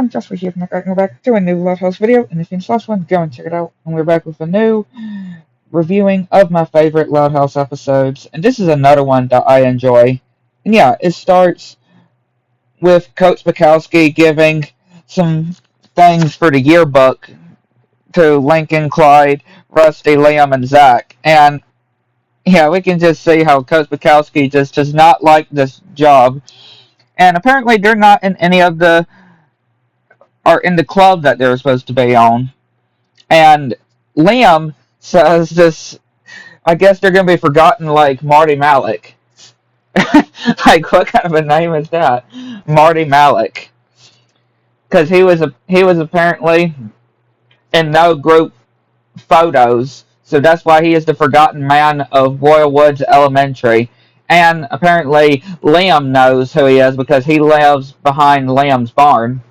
everyone, Josh here from we're back to a new Loud House video, and if you missed the last one, go and check it out. And we're back with a new reviewing of my favorite Loud House episodes, and this is another one that I enjoy. And yeah, it starts with Coach Bukowski giving some things for the yearbook to Lincoln, Clyde, Rusty, Liam, and Zach. And yeah, we can just see how Coach Bukowski just does not like this job. And apparently they're not in any of the are in the club that they're supposed to be on. And Liam says this, I guess they're going to be forgotten like Marty Malik. Like, what kind of a name is that? Marty Malik. Because he was apparently in no group photos, so that's why he is the forgotten man of Royal Woods Elementary. And apparently Liam knows who he is because he lives behind Liam's barn.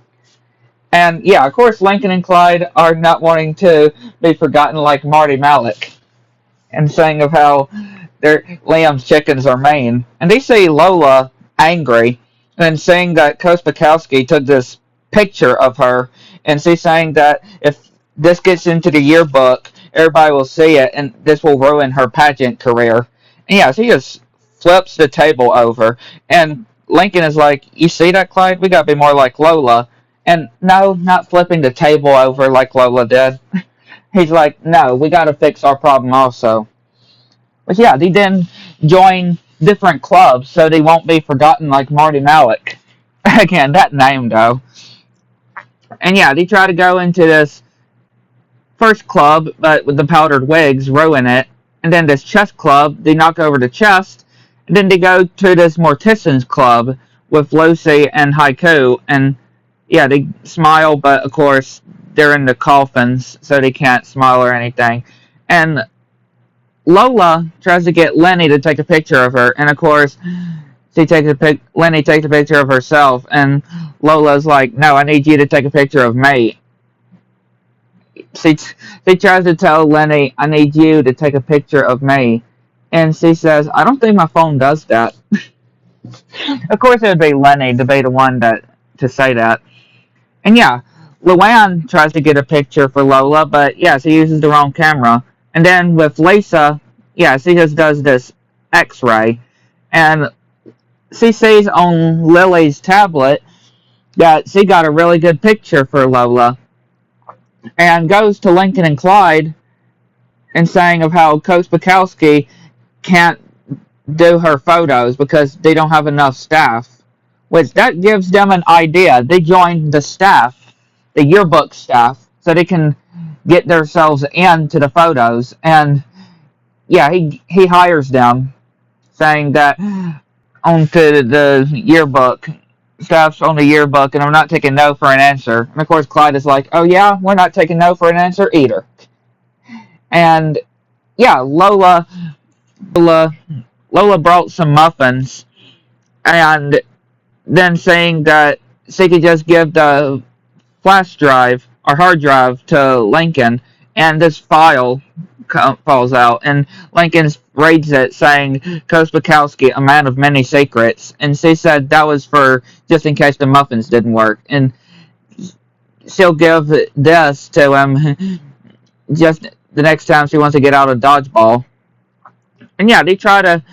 And yeah, of course, Lincoln and Clyde are not wanting to be forgotten like Marty Malik, and saying of how their Liam's chickens are mean. And they see Lola angry, and saying that Kospakowski took this picture of her, and she's saying that if this gets into the yearbook, everybody will see it, and this will ruin her pageant career. And yeah, she just flips the table over, and Lincoln is like, "You see that, Clyde? We gotta be more like Lola." And no, not flipping the table over like Lola did. He's like, no, we gotta fix our problem also. But yeah, they then join different clubs so they won't be forgotten like Marty Malik. Again, that name though. And yeah, they try to go into this first club, but with the powdered wigs, ruin it. And then this chess club, they knock over the chest. And then they go to this Mortisans club with Lucy and Haiku, and yeah, they smile, but of course they're in the coffins, so they can't smile or anything. And Lola tries to get Lenny to take a picture of her, and of course Lenny takes a picture of herself, and Lola's like, "No, I need you to take a picture of me." She tries to tell Lenny, "I need you to take a picture of me," and she says, "I don't think my phone does that." Of course, it would be Lenny to be the one to say that. And yeah, Luann tries to get a picture for Lola, but yeah, she uses the wrong camera. And then with Lisa, yeah, she just does this X-ray. And she sees on Lily's tablet that she got a really good picture for Lola. And goes to Lincoln and Clyde and saying of how Coach Bukowski can't do her photos because they don't have enough staff. Which that gives them an idea. They join the staff, the yearbook staff, so they can get themselves into the photos. And yeah, he hires them, saying that onto the yearbook, staff's on the yearbook, and I'm not taking no for an answer. And of course, Clyde is like, "Oh yeah, we're not taking no for an answer either." And yeah, Lola brought some muffins, and then saying that she could just give the flash drive or hard drive to Lincoln, and this file falls out, and Lincoln reads it saying, "Coach Bukowski, a man of many secrets," and she said that was for just in case the muffins didn't work, and she'll give this to him just the next time she wants to get out of dodgeball. And yeah, they try to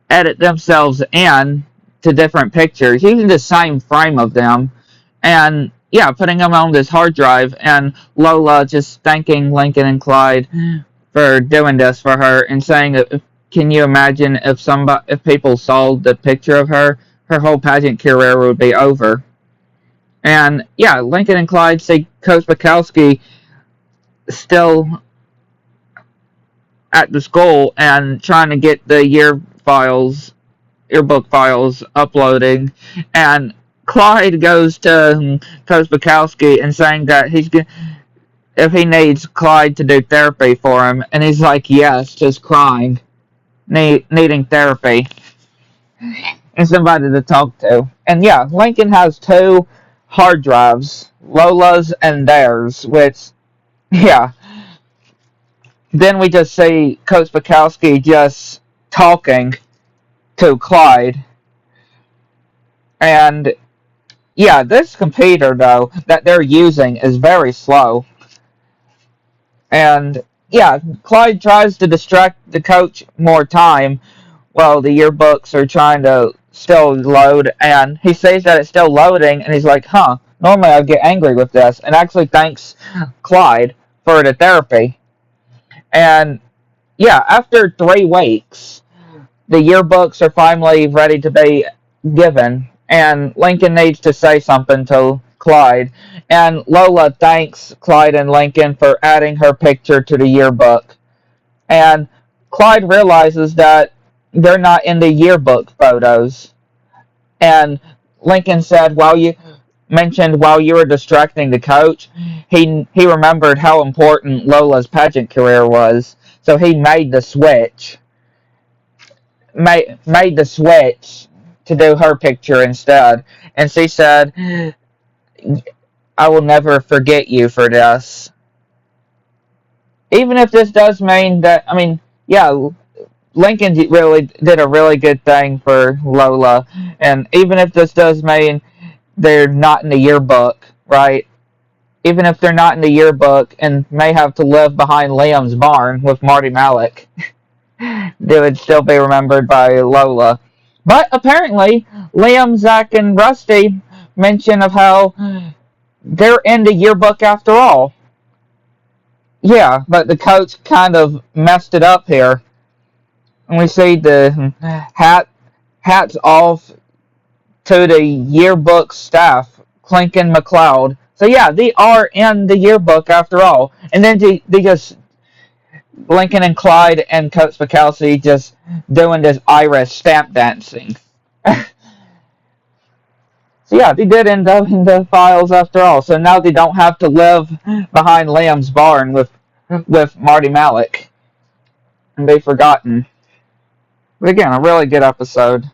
edit themselves in to different pictures using the same frame of them, and yeah, putting them on this hard drive, and Lola just thanking Lincoln and Clyde for doing this for her, and saying that, can you imagine if people saw the picture of her whole pageant career would be over. And yeah, Lincoln and Clyde see Coach Bukowski still at the school and trying to get the yearbook files uploading, and Clyde goes to Coach Bukowski and saying that if he needs Clyde to do therapy for him, and he's like, yes, just crying, needing therapy and somebody to talk to. And yeah, Lincoln has two hard drives, Lola's and theirs, which yeah. Then we just see Coach Bukowski just talking to Clyde, and Yeah, this computer though that they're using is very slow. And yeah, Clyde tries to distract the coach more time while the yearbooks are trying to still load, and he sees that it's still loading, and he's like, huh, normally I'd get angry with this, and actually thanks Clyde for the therapy. And yeah, after 3 weeks, the yearbooks are finally ready to be given, and Lincoln needs to say something to Clyde. And Lola thanks Clyde and Lincoln for adding her picture to the yearbook. And Clyde realizes that they're not in the yearbook photos. And Lincoln said, while you were distracting the coach, he remembered how important Lola's pageant career was. So he made the switch to do her picture instead. And she said, I will never forget you for this. Even if this does mean that, I mean, yeah, Lincoln really did a really good thing for Lola. And even if this does mean they're not in the yearbook, right? Even if they're not in the yearbook and may have to live behind Liam's barn with Marty Malik, they would still be remembered by Lola. But apparently, Liam, Zach, and Rusty mention of how they're in the yearbook after all. Yeah, but the coach kind of messed it up here. And we see the hats off to the yearbook staff, Clinton McLeod. So yeah, they are in the yearbook after all. And then they just Lincoln and Clyde and Coach Bukowski just doing this Irish stamp dancing. So yeah, they did end up in the files after all. So now they don't have to live behind Liam's barn with Marty Malik and be forgotten. But again, a really good episode.